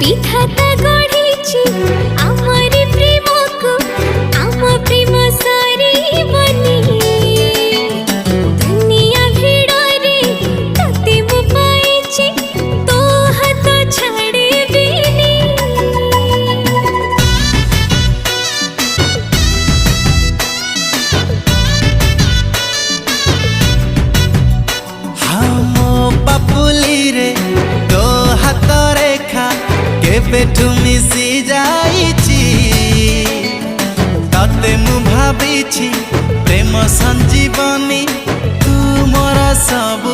विधाता गढ़ी आमरी प्रेम को आम प्रेम सारी बनी दुनिया भिड़े तते मु पाइछि तो हाथ छाड़े बिनी। हाँ मो पापुली रे तो हाथ रेखा केबेठु मिसी जाइछि तते मु भाबिछि प्रेम संजीवनी तू मोर सब